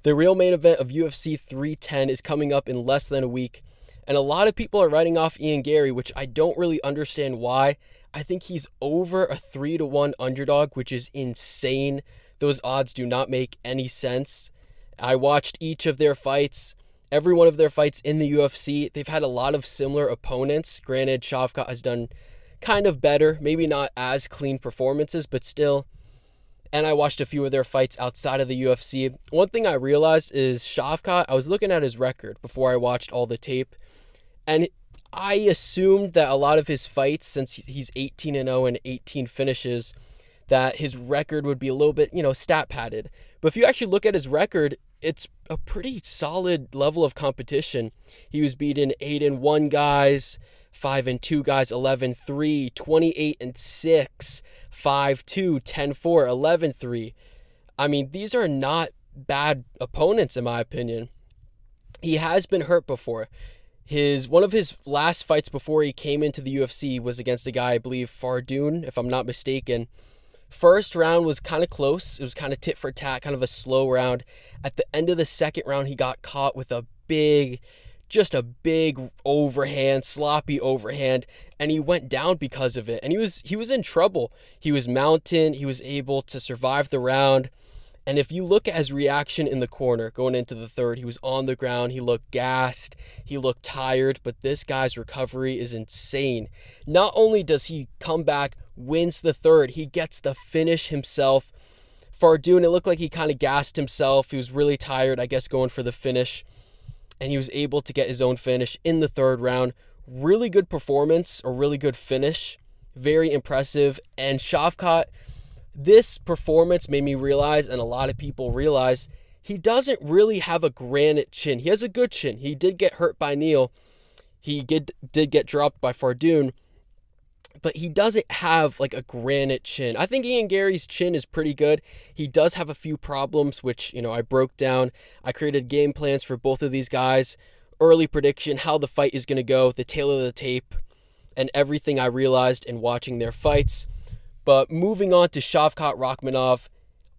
The real main event of UFC 310 is coming up in less than a week, and a lot of people are writing off Ian Garry, which I don't really understand why. I think he's over a 3-1 underdog, which is insane. Those odds do not make any sense. I watched each of their fights, every one of their fights in the UFC. They've had a lot of similar opponents. Granted, Shavkat has done kind of better, maybe not as clean performances, but still. And I watched a few of their fights outside of the UFC. One thing I realized is Shavkat, I was looking at his record before I watched all the tape, and I assumed that a lot of his fights, since he's 18-0 and 18 finishes, that his record would be a little bit, stat padded. But if you actually look at his record, it's a pretty solid level of competition. He was beating 8-1 guys, 5-2 guys, 11-3, 28-6, 5-2, 10-4, 11-3. I mean, these are not bad opponents in my opinion. He has been hurt before. One of his last fights before he came into the UFC was against a guy, I believe, Faridune, if I'm not mistaken. First round was kind of close. It was kind of tit for tat, kind of a slow round. At the end of the second round, he got caught with a big overhand, sloppy overhand, and he went down because of it. And he was in trouble. He was mounting. He was able to survive the round. And if you look at his reaction in the corner going into the third, he was on the ground. He looked gassed. He looked tired. But this guy's recovery is insane. Not only does he come back, wins the third, he gets the finish himself. Faridune, it looked like he kind of gassed himself. He was really tired, I guess, going for the finish. And he was able to get his own finish in the third round. Really good performance, or really good finish. Very impressive. And Shavkat, this performance made me realize, and a lot of people realize, he doesn't really have a granite chin. He has a good chin. He did get hurt by Neal. He did get dropped by Faridune. But he doesn't have like a granite chin. I think Ian Garry's chin is pretty good. He does have a few problems, which, I broke down. I created game plans for both of these guys. Early prediction, how the fight is going to go, the tail of the tape, and everything I realized in watching their fights. But moving on to Shavkat Rakhmonov,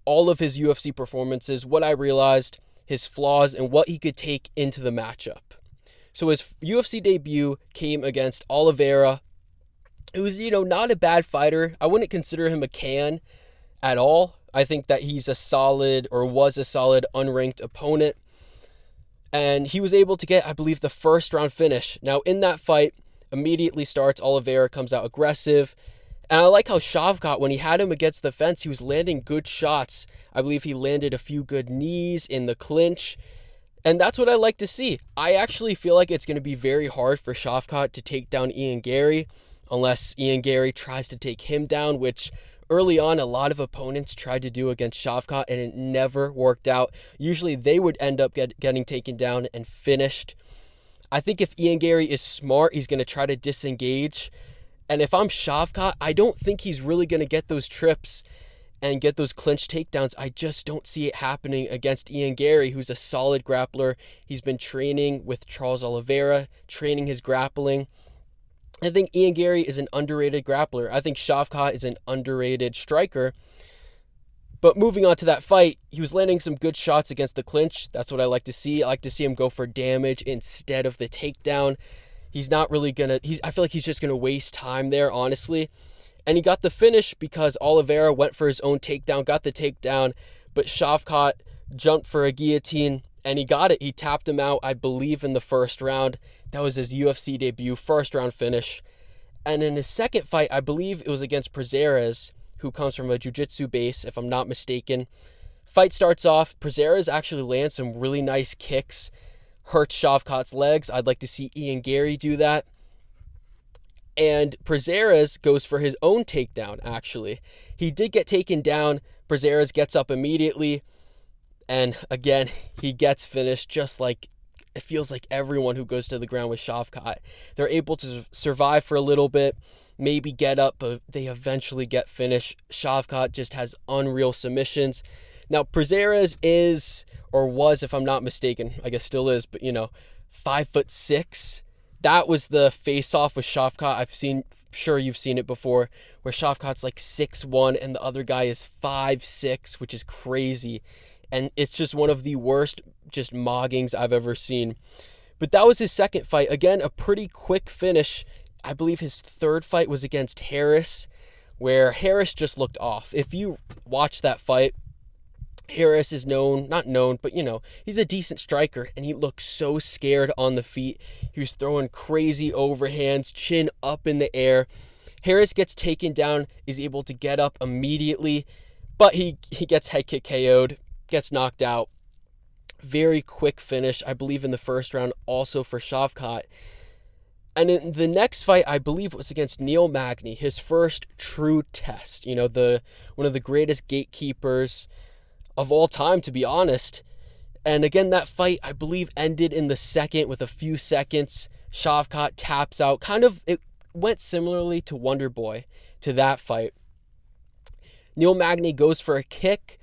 all of his UFC performances, what I realized, his flaws, and what he could take into the matchup. So his UFC debut came against Oliveira, who's, not a bad fighter. I wouldn't consider him a can at all. I think that he's a solid, or was a solid, unranked opponent. And he was able to get, I believe, the first round finish. Now, in that fight, immediately starts, Oliveira comes out aggressive. And I like how Shavkat, when he had him against the fence, he was landing good shots. I believe he landed a few good knees in the clinch. And that's what I like to see. I actually feel like it's going to be very hard for Shavkat to take down Ian Garry, unless Ian Garry tries to take him down, which early on a lot of opponents tried to do against Shavkat, and it never worked out. Usually they would end up getting taken down and finished. I think if Ian Garry is smart, he's going to try to disengage. And if I'm Shavkat, I don't think he's really going to get those trips and get those clinch takedowns. I just don't see it happening against Ian Garry, who's a solid grappler. He's been training with Charles Oliveira, training his grappling. I think Ian Garry is an underrated grappler. I think Shavkat is an underrated striker. But moving on to that fight, he was landing some good shots against the clinch. That's what I like to see. I like to see him go for damage instead of the takedown. He's not really going to... I feel like he's just going to waste time there, honestly. And he got the finish because Oliveira went for his own takedown, got the takedown, but Shavkat jumped for a guillotine, and he got it. He tapped him out, I believe, in the first round. That was his UFC debut, first round finish. And in his second fight, I believe it was against Prazeres, who comes from a jiu-jitsu base, if I'm not mistaken. Fight starts off, Prazeres actually lands some really nice kicks, hurts Shavkat's legs. I'd like to see Ian Garry do that. And Prazeres goes for his own takedown, actually. He did get taken down. Prazeres gets up immediately. And again, he gets finished, just like it feels like everyone who goes to the ground with Shavkat. They're able to survive for a little bit, maybe get up, but they eventually get finished. Shavkat just has unreal submissions. Now, Prazeres is, or was, if I'm not mistaken, I guess still is, but 5'6". That was the face-off with Shavkat. Sure you've seen it before, where Shavkat's like 6'1", and the other guy is 5'6", which is crazy. and it's just one of the worst just moggings I've ever seen. But that was his second fight. Again, a pretty quick finish. I believe his third fight was against Harris, where Harris just looked off. If you watch that fight, Harris is not known, but he's a decent striker, and he looked so scared on the feet. He was throwing crazy overhands, chin up in the air. Harris gets taken down, is able to get up immediately, but he gets head kick KO'd, gets knocked out. Very quick finish, I believe, in the first round, also for Shavkat. And in the next fight, I believe it was against Neal Magny, his first true test. One of the greatest gatekeepers of all time, to be honest. And again, that fight, I believe, ended in the second with a few seconds. Shavkat taps out. It went similarly to Wonderboy, to that fight. Neal Magny goes for a kick.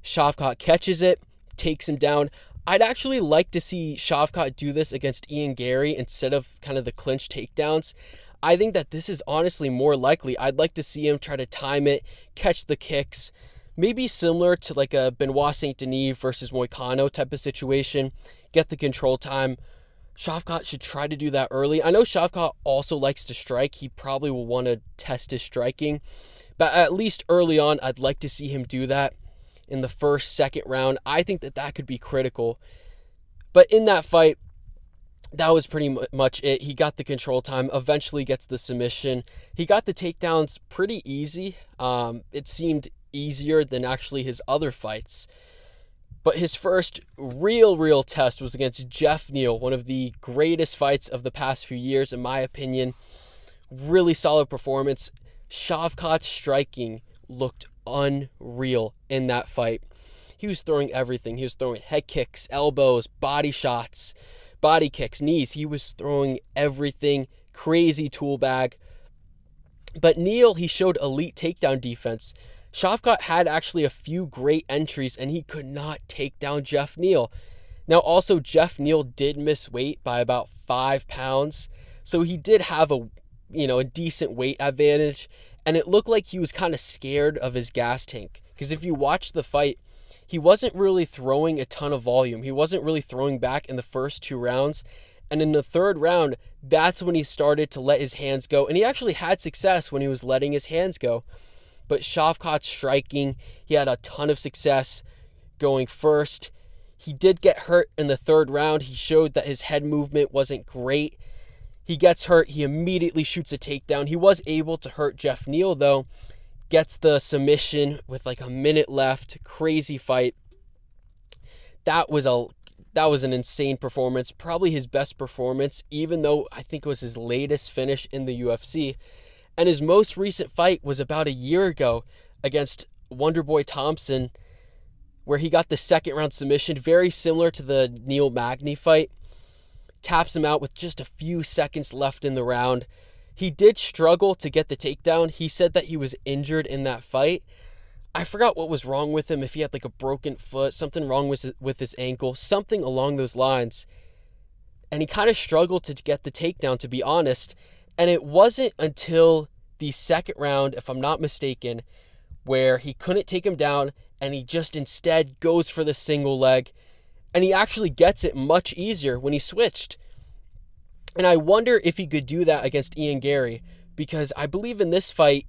Shavkat catches it, takes him down. I'd actually like to see Shavkat do this against Ian Garry instead of kind of the clinch takedowns. I think that this is honestly more likely. I'd like to see him try to time it, catch the kicks, maybe similar to like a Benoit Saint Denis versus Moicano type of situation, get the control time. Shavkat should try to do that early. I know Shavkat also likes to strike. He probably will want to test his striking, but at least early on, I'd like to see him do that in the first, second round. I think that could be critical. But in that fight, that was pretty much it. He got the control time, eventually gets the submission. He got the takedowns pretty easy. It seemed easier than actually his other fights. But his first real test was against Geoff Neal, one of the greatest fights of the past few years, in my opinion. Really solid performance. Shavkat's striking looked unreal in that fight. He was throwing everything. He was throwing head kicks, elbows, body shots, body kicks, knees. He was throwing everything. Crazy tool bag. But Neal, he showed elite takedown defense. Shavkat had actually a few great entries, and he could not take down Geoff Neal. Now, also, Geoff Neal did miss weight by about 5 pounds, so he did have a decent weight advantage, and it looked like he was kind of scared of his gas tank, because if you watch the fight, he wasn't really throwing a ton of volume. He wasn't really throwing back in the first 2 rounds, and in the third round, that's when he started to let his hands go, and he actually had success when he was letting his hands go. But Shavkat's striking, he had a ton of success going first. He did get hurt in the third round. He showed that his head movement wasn't great. He gets hurt. He immediately shoots a takedown. He was able to hurt Geoff Neal, though. Gets the submission with like a minute left. Crazy fight. That was an insane performance. Probably his best performance, even though I think it was his latest finish in the UFC. And his most recent fight was about a year ago against Wonderboy Thompson, where he got the second round submission, very similar to the Neal Magny fight. Taps him out with just a few seconds left in the round. He did struggle to get the takedown. He said that he was injured in that fight. I forgot what was wrong with him, if he had like a broken foot, something wrong with his ankle, something along those lines. And he kind of struggled to get the takedown, to be honest. And it wasn't until the second round, if I'm not mistaken, where he couldn't take him down and he just instead goes for the single leg. And he actually gets it much easier when he switched. And I wonder if he could do that against Ian Garry, because I believe in this fight,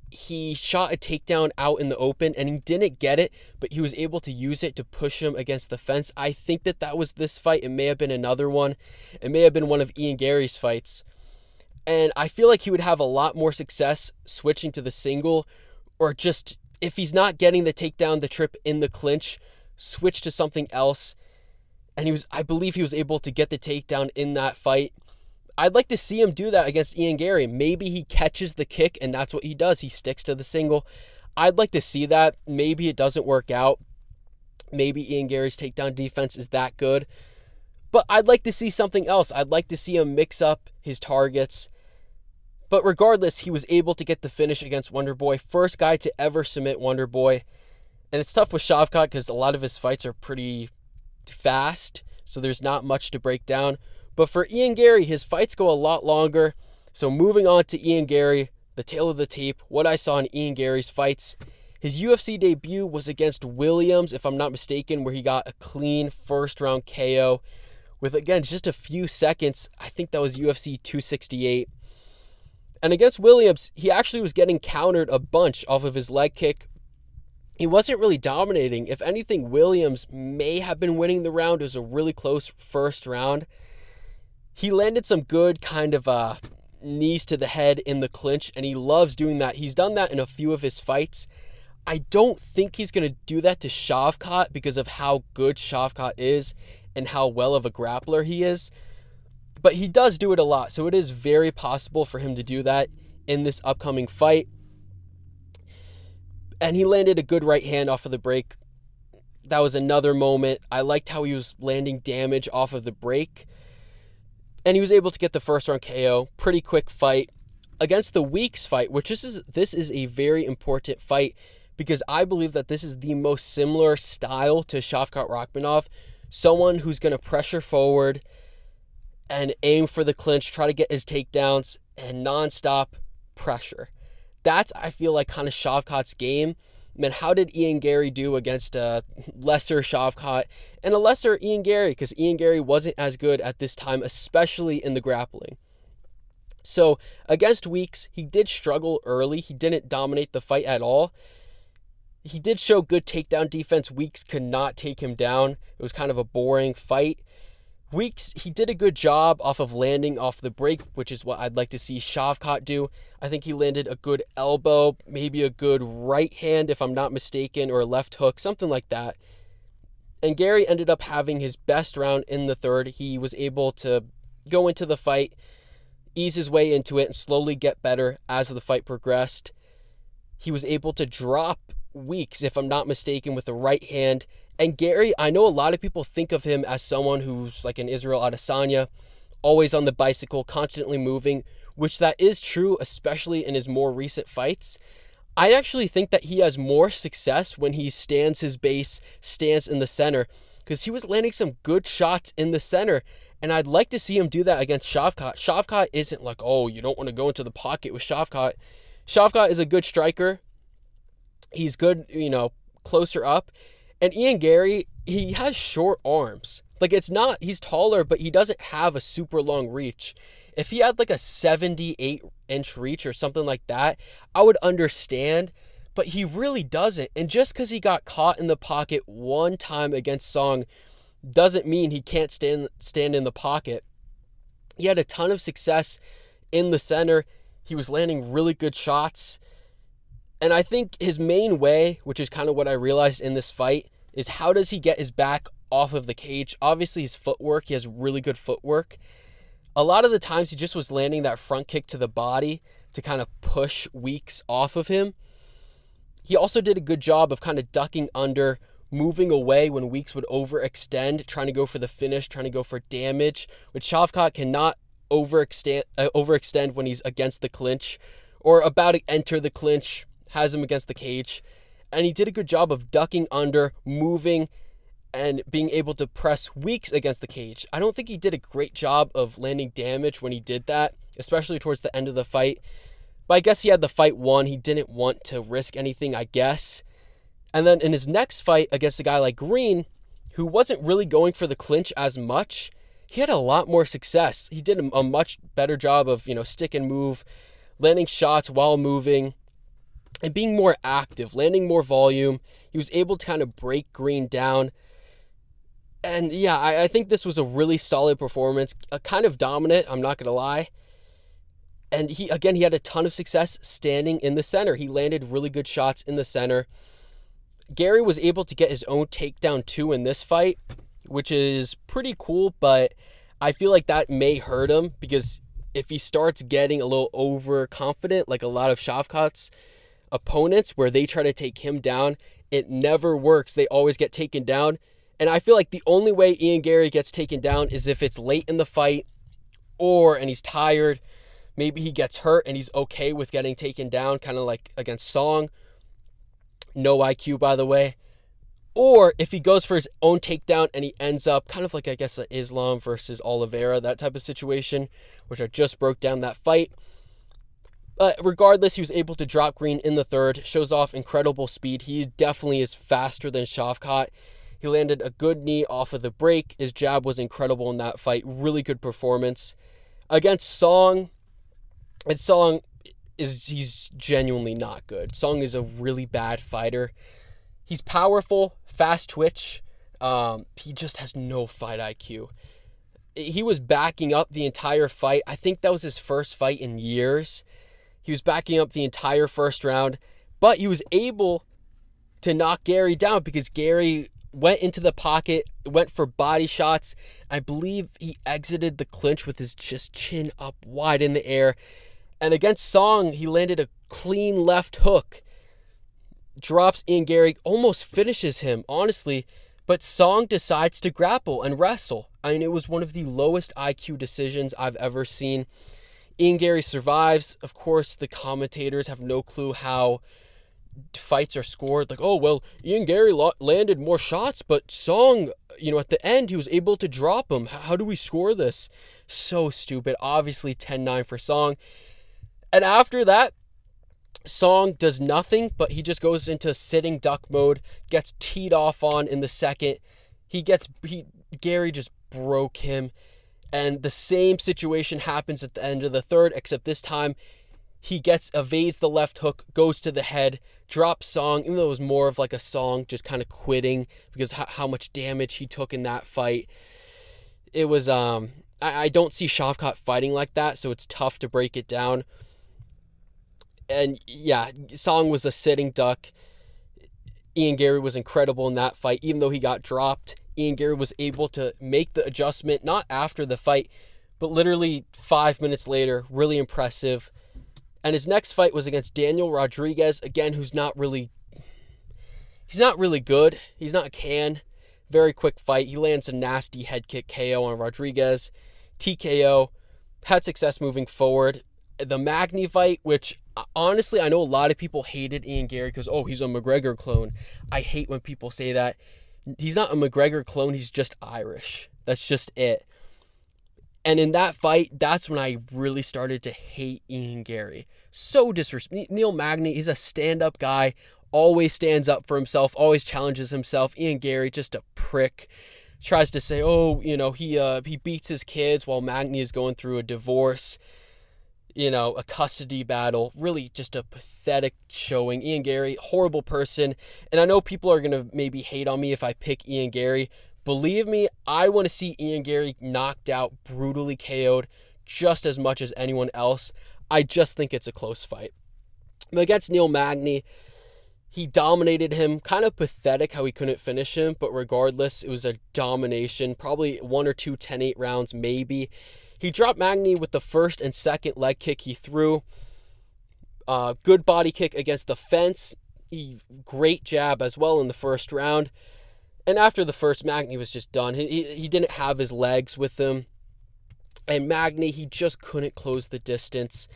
he shot a takedown out in the open and he didn't get it, but he was able to use it to push him against the fence. I think that was this fight. It may have been another one. It may have been one of Ian Garry's fights. And I feel like he would have a lot more success switching to the single, or just, if he's not getting the takedown, the trip in the clinch, switch to something else. And I believe he was able to get the takedown in that fight. I'd like to see him do that against Ian Garry. Maybe he catches the kick and that's what he does. He sticks to the single. I'd like to see that. Maybe it doesn't work out. Maybe Ian Garry's takedown defense is that good. But I'd like to see something else. I'd like to see him mix up his targets. But regardless, he was able to get the finish against Wonderboy. First guy to ever submit Wonderboy. And it's tough with Shavkat because a lot of his fights are pretty fast, so there's not much to break down. But for Ian Garry, his fights go a lot longer. So moving on to Ian Garry, the tail of the tape, what I saw in Ian Garry's fights. His UFC debut was against Williams, if I'm not mistaken, where he got a clean first round KO with, again, just a few seconds. I think that was UFC 268. And against Williams, he actually was getting countered a bunch off of his leg kick. He wasn't really dominating. If anything, Williams may have been winning the round. It was a really close first round. He landed some good kind of knees to the head in the clinch, and he loves doing that. He's done that in a few of his fights. I don't think he's going to do that to Shavkat because of how good Shavkat is and how well of a grappler he is. But he does do it a lot, so it is very possible for him to do that in this upcoming fight. And he landed a good right hand off of the break. That was another moment. I liked how he was landing damage off of the break. And he was able to get the first round KO. Pretty quick fight. Against the Weeks fight, which this is a very important fight because I believe that this is the most similar style to Shavkat Rakhmonov. Someone who's going to pressure forward and aim for the clinch, try to get his takedowns, and nonstop pressure. That's, I feel like, kind of Shavkat's game. Man, how did Ian Garry do against a lesser Shavkat and a lesser Ian Garry? Because Ian Garry wasn't as good at this time, especially in the grappling. So against Weeks, he did struggle early. He didn't dominate the fight at all. He did show good takedown defense. Weeks could not take him down. It was kind of a boring fight. Weeks, he did a good job off of landing off the break, which is what I'd like to see Shavkat do. I think he landed a good elbow, maybe a good right hand, if I'm not mistaken, or a left hook, something like that. And Garry ended up having his best round in the third. He was able to go into the fight, ease his way into it, and slowly get better as the fight progressed. He was able to drop Weeks, if I'm not mistaken, with the right hand. And Garry, I know a lot of people think of him as someone who's like an Israel Adesanya, always on the bicycle, constantly moving, which that is true, especially in his more recent fights. I actually think that he has more success when he stands his base, stands in the center, because he was landing some good shots in the center, and I'd like to see him do that against Shavkat. Shavkat isn't like, oh, you don't want to go into the pocket with Shavkat. Shavkat is a good striker. He's good, closer up. And Ian Garry, he has short arms. Like, it's not, he's taller, but he doesn't have a super long reach. If he had like a 78-inch reach or something like that, I would understand, but he really doesn't. And just because he got caught in the pocket one time against Song doesn't mean he can't stand in the pocket. He had a ton of success in the center. He was landing really good shots. And I think his main way, which is kind of what I realized in this fight, is how does he get his back off of the cage? Obviously, his footwork, he has really good footwork. A lot of the times, he just was landing that front kick to the body to kind of push Weeks off of him. He also did a good job of kind of ducking under, moving away when Weeks would overextend, trying to go for the finish, trying to go for damage, which Shavkat cannot overextend when he's against the clinch or about to enter the clinch, has him against the cage. And he did a good job of ducking under, moving, and being able to press Weeks against the cage. I don't think he did a great job of landing damage when he did that, especially towards the end of the fight. But I guess he had the fight won. He didn't want to risk anything, I guess. And then in his next fight against a guy like Green, who wasn't really going for the clinch as much, he had a lot more success. He did a much better job of, stick and move, landing shots while moving, and being more active, landing more volume. He was able to kind of break Green down. And yeah, I think this was a really solid performance, kind of dominant, I'm not going to lie. And he had a ton of success standing in the center. He landed really good shots in the center. Garry was able to get his own takedown too in this fight, which is pretty cool, but I feel like that may hurt him because if he starts getting a little overconfident, like a lot of Shavkat's opponents where they try to take him down, it never works. They always get taken down. And I feel like the only way Ian Garry gets taken down is if it's late in the fight and he's tired. Maybe he gets hurt and he's okay with getting taken down, kind of like against Song. No IQ, by the way. Or if he goes for his own takedown and he ends up kind of like, I guess, Islam versus Oliveira, that type of situation, which I just broke down that fight. But regardless, he was able to drop green in the third, shows off incredible speed. He definitely is faster than Shavkat. He landed a good knee off of the break. His jab was incredible in that fight. Really good performance. Against Song, and Song he's genuinely not good. Song is a really bad fighter. He's powerful, fast twitch. He just has no fight IQ. He was backing up the entire fight. I think that was his first fight in years. He was backing up the entire first round, but he was able to knock Garry down because Garry went into the pocket, went for body shots. I believe he exited the clinch with his just chin up wide in the air. And against Song, he landed a clean left hook. Drops Ian Garry, almost finishes him, honestly. But Song decides to grapple and wrestle. I mean, it was one of the lowest IQ decisions I've ever seen. Ian Garry survives. Of course, the commentators have no clue how fights are scored. Like, oh, well, Ian Garry landed more shots, but Song, at the end, he was able to drop him. How do we score this? So stupid. Obviously, 10-9 for Song. And after that, Song does nothing, but he just goes into sitting duck mode, gets teed off on in the second. Garry just broke him. And the same situation happens at the end of the third, except this time he evades the left hook, goes to the head, drops Song, even though it was more of like a Song just kind of quitting because how much damage he took in that fight. It was, I don't see Shavkat fighting like that, so it's tough to break it down. And yeah, Song was a sitting duck. Ian Garry was incredible in that fight, even though he got dropped. Ian Garry was able to make the adjustment, not after the fight, but literally 5 minutes later. Really impressive. And his next fight was against Daniel Rodriguez, again, he's not really good. He's not Can. Very quick fight. He lands a nasty head kick KO on Rodriguez. TKO. Had success moving forward. The Magny fight, which honestly, I know a lot of people hated Ian Garry because, oh, he's a McGregor clone. I hate when people say that. He's not a McGregor clone, he's just Irish. That's just it. And in that fight, that's when I really started to hate Ian Garry. So disrespectful. Neal Magny, he's a stand-up guy, always stands up for himself, always challenges himself. Ian Garry, just a prick. Tries to say, oh, he beats his kids while Magny is going through a divorce. A custody battle. Really just a pathetic showing. Ian Garry, horrible person. And I know people are going to maybe hate on me if I pick Ian Garry. Believe me, I want to see Ian Garry knocked out, brutally KO'd, just as much as anyone else. I just think it's a close fight. But against Neal Magny, he dominated him. Kind of pathetic how he couldn't finish him. But regardless, it was a domination. Probably 1 or 2 10-8 rounds, maybe. He dropped Magny with the first and second leg kick he threw. Good body kick against the fence. Great jab as well in the first round. And after the first, Magny was just done. He didn't have his legs with him. And Magny, he just couldn't close the distance.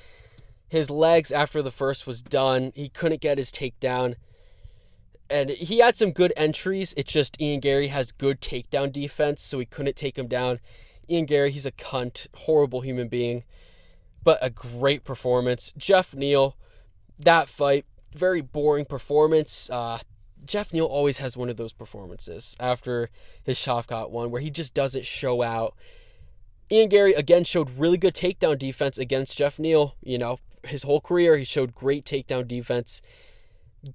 His legs after the first was done. He couldn't get his takedown. And he had some good entries. It's just Ian Garry has good takedown defense, so he couldn't take him down. Ian Garry, he's a cunt, horrible human being, but a great performance. Geoff Neal, that fight, very boring performance. Geoff Neal always has one of those performances after his Shavkat one where he just doesn't show out. Ian Garry, again, showed really good takedown defense against Geoff Neal. His whole career, he showed great takedown defense.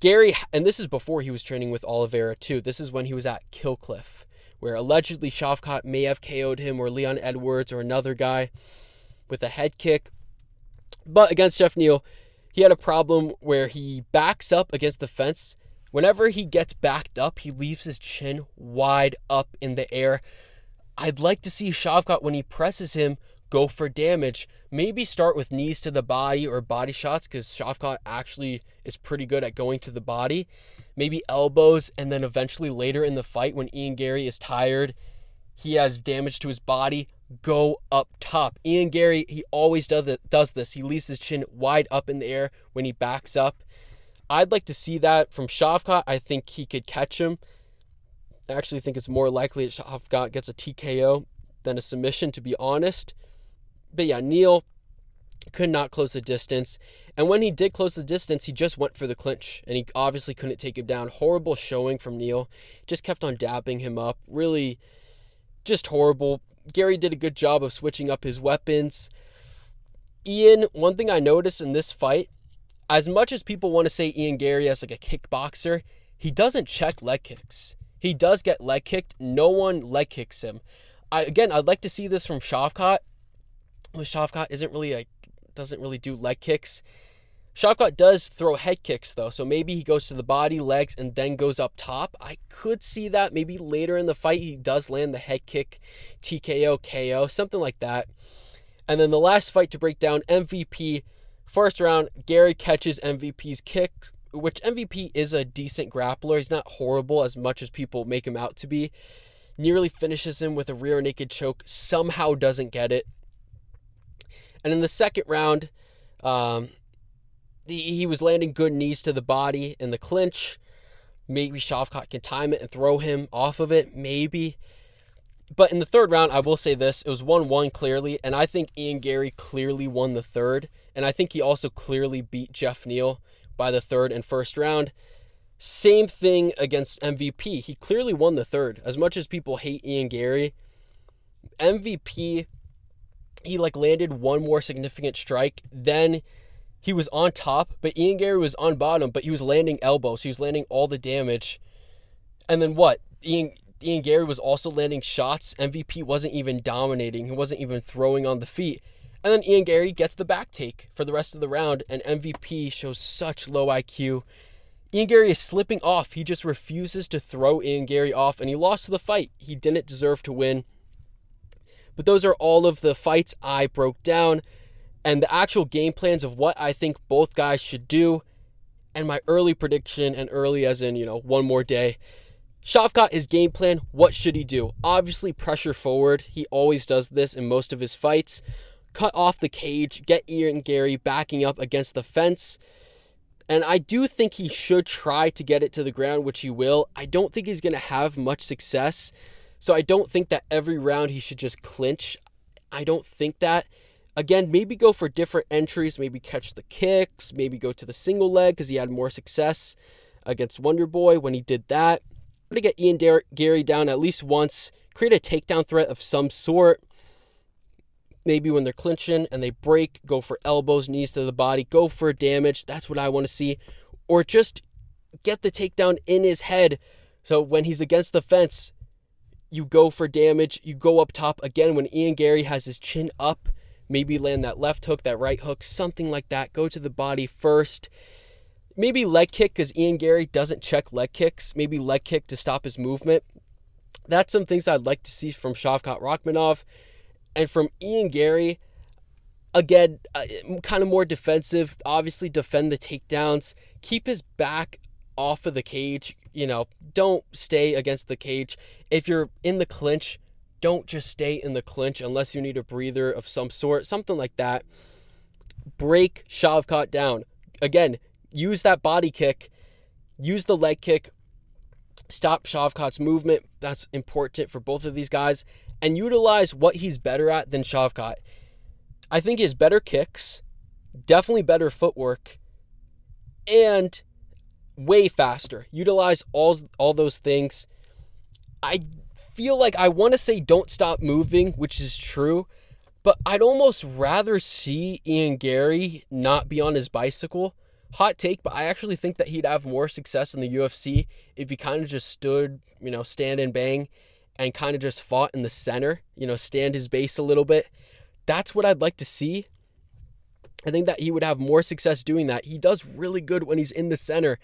Garry, and this is before he was training with Oliveira too. This is when he was at Killcliff, where allegedly Shavkat may have KO'd him, or Leon Edwards or another guy with a head kick. But against Geoff Neal, he had a problem where he backs up against the fence. Whenever he gets backed up, he leaves his chin wide up in the air. I'd like to see Shavkat, when he presses him, go for damage. Maybe start with knees to the body or body shots, because Shavkat actually is pretty good at going to the body. Maybe elbows, and then eventually later in the fight when Ian Garry is tired, he has damage to his body, go up top. Ian Garry, he always does this. He leaves his chin wide up in the air when he backs up. I'd like to see that from Shavkat. I think he could catch him. I actually think it's more likely that Shavkat gets a TKO than a submission, to be honest. But yeah, Neal, Could not close the distance. And when he did close the distance, he just went for the clinch. And he obviously couldn't take him down. Horrible showing from Neal. Just kept on dabbing him up. Really just horrible. Garry did a good job of switching up his weapons. Ian, one thing I noticed in this fight, as much as people want to say Ian Garry as like a kickboxer, he doesn't check leg kicks. He does get leg kicked. No one leg kicks him. I'd like to see this from Shavkat. Well, Shavkat doesn't really do leg kicks. Shavkat does throw head kicks though, so maybe he goes to the body, legs, and then goes up top. I could see that. Maybe later in the fight he does land the head kick, TKO, KO, something like that. And then the last fight to break down, MVP. First round, Garry catches MVP's kick, which MVP is a decent grappler. He's not horrible as much as people make him out to be. Nearly finishes him with a rear naked choke. Somehow doesn't get it. And in the second round, he was landing good knees to the body in the clinch. Maybe Shavkat can time it and throw him off of it. Maybe. But in the third round, I will say this. It was 1-1 clearly. And I think Ian Garry clearly won the third. And I think he also clearly beat Geoff Neal by the third and first round. Same thing against MVP. He clearly won the third. As much as people hate Ian Garry, MVP, he landed one more significant strike. Then he was on top, but Ian Garry was on bottom, but he was landing elbows. He was landing all the damage. And then what? Ian Garry was also landing shots. MVP wasn't even dominating. He wasn't even throwing on the feet. And then Ian Garry gets the back take for the rest of the round, and MVP shows such low IQ. Ian Garry is slipping off. He just refuses to throw Ian Garry off, and he lost the fight. He didn't deserve to win. But those are all of the fights I broke down, and the actual game plans of what I think both guys should do, and my early prediction, and early as in, one more day. Shavkat, his game plan, what should he do? Obviously pressure forward. He always does this in most of his fights. Cut off the cage, get Ian Garry backing up against the fence. And I do think he should try to get it to the ground, which he will. I don't think he's going to have much success. So I don't think that every round he should just clinch. I don't think that. Again, maybe go for different entries, maybe catch the kicks, maybe go to the single leg because he had more success against Wonderboy when he did that. To get Ian Garry down at least once, create a takedown threat of some sort. Maybe when they're clinching and they break, go for elbows, knees to the body, go for damage. That's what I want to see. Or just get the takedown in his head. So when he's against the fence, you go for damage. You go up top again when Ian Garry has his chin up. Maybe land that left hook, that right hook, something like that. Go to the body first. Maybe leg kick because Ian Garry doesn't check leg kicks. Maybe leg kick to stop his movement. That's some things I'd like to see from Shavkat Rakhmonov. And from Ian Garry, again, kind of more defensive. Obviously, defend the takedowns. Keep his back off of the cage. Don't stay against the cage. If you're in the clinch, don't just stay in the clinch unless you need a breather of some sort. Something like that. Break Shavkat down. Again, use that body kick. Use the leg kick. Stop Shavkat's movement. That's important for both of these guys. And utilize what he's better at than Shavkat. I think he has better kicks, definitely better footwork, and way faster. Utilize all those things. I feel like I want to say don't stop moving, which is true, but I'd almost rather see Ian Garry not be on his bicycle. Hot take, but I actually think that he'd have more success in the UFC if he kind of just stood, stand and bang, and kind of just fought in the center, stand his base a little bit. That's what I'd like to see. I think that he would have more success doing that. He does really good when he's in the center.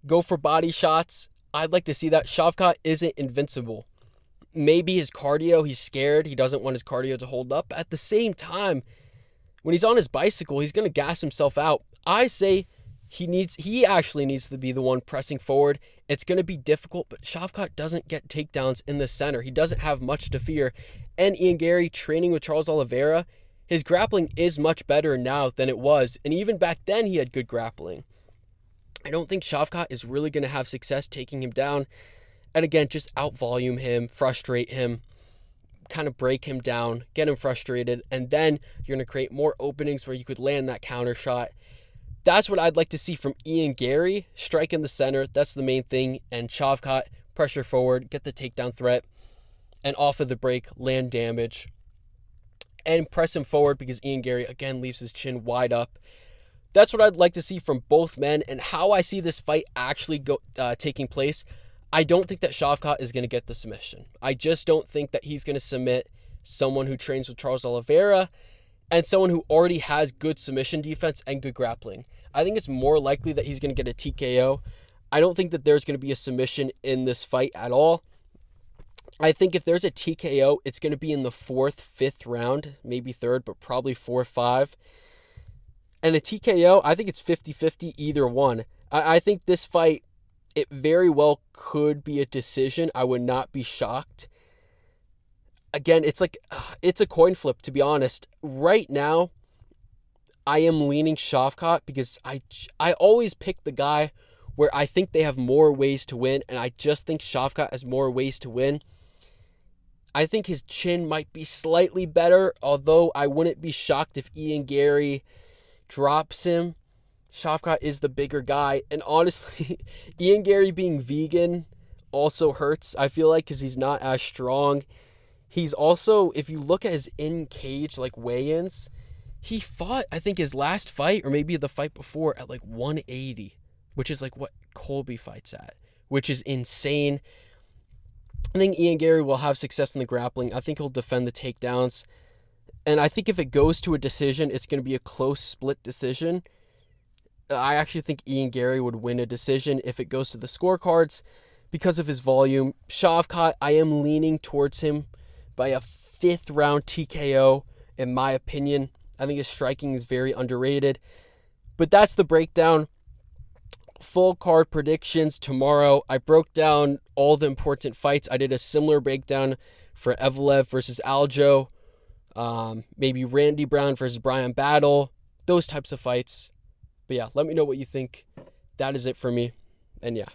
Go for body shots. I'd like to see that. Shavkat isn't invincible. Maybe his cardio, he's scared. He doesn't want his cardio to hold up. At the same time, when he's on his bicycle, he's going to gas himself out. I say he actually needs to be the one pressing forward. It's going to be difficult, but Shavkat doesn't get takedowns in the center. He doesn't have much to fear. And Ian Garry training with Charles Oliveira, his grappling is much better now than it was. And even back then, he had good grappling. I don't think Shavkat is really going to have success taking him down. And again, just out-volume him, frustrate him, kind of break him down, get him frustrated, and then you're going to create more openings where you could land that counter shot. That's what I'd like to see from Ian Garry. Strike in the center, that's the main thing. And Shavkat, pressure forward, get the takedown threat, and off of the break, land damage. And press him forward because Ian Garry, again, leaves his chin wide up. That's what I'd like to see from both men. And how I see this fight actually taking place, I don't think that Shavkat is going to get the submission. I just don't think that he's going to submit someone who trains with Charles Oliveira and someone who already has good submission defense and good grappling. I think it's more likely that he's going to get a TKO. I don't think that there's going to be a submission in this fight at all. I think if there's a TKO, it's going to be in the 4th, 5th round, maybe 3rd, but probably 4 or 5. And a TKO, I think it's 50-50 either one. I think this fight, it very well could be a decision. I would not be shocked. Again, it's a coin flip, to be honest. Right now, I am leaning Shavkat because I always pick the guy where I think they have more ways to win, and I just think Shavkat has more ways to win. I think his chin might be slightly better, although I wouldn't be shocked if Ian Garry drops him. Shavkat is the bigger guy, and honestly, Ian Garry being vegan also hurts, I feel like, because he's not as strong. He's also, if you look at his in-cage, weigh-ins, he fought, I think, his last fight, or maybe the fight before, at 180, which is what Colby fights at, which is insane. I think Ian Garry will have success in the grappling. I think he'll defend the takedowns. And I think if it goes to a decision, it's going to be a close split decision. I actually think Ian Garry would win a decision if it goes to the scorecards because of his volume. Shavkat, I am leaning towards him by a 5th round TKO, in my opinion. I think his striking is very underrated. But that's the breakdown. Full card predictions tomorrow. I broke down all the important fights. I did a similar breakdown for Evelev versus Aljo. Maybe Randy Brown versus Brian Battle. Those types of fights. But yeah, let me know what you think. That is it for me. And yeah.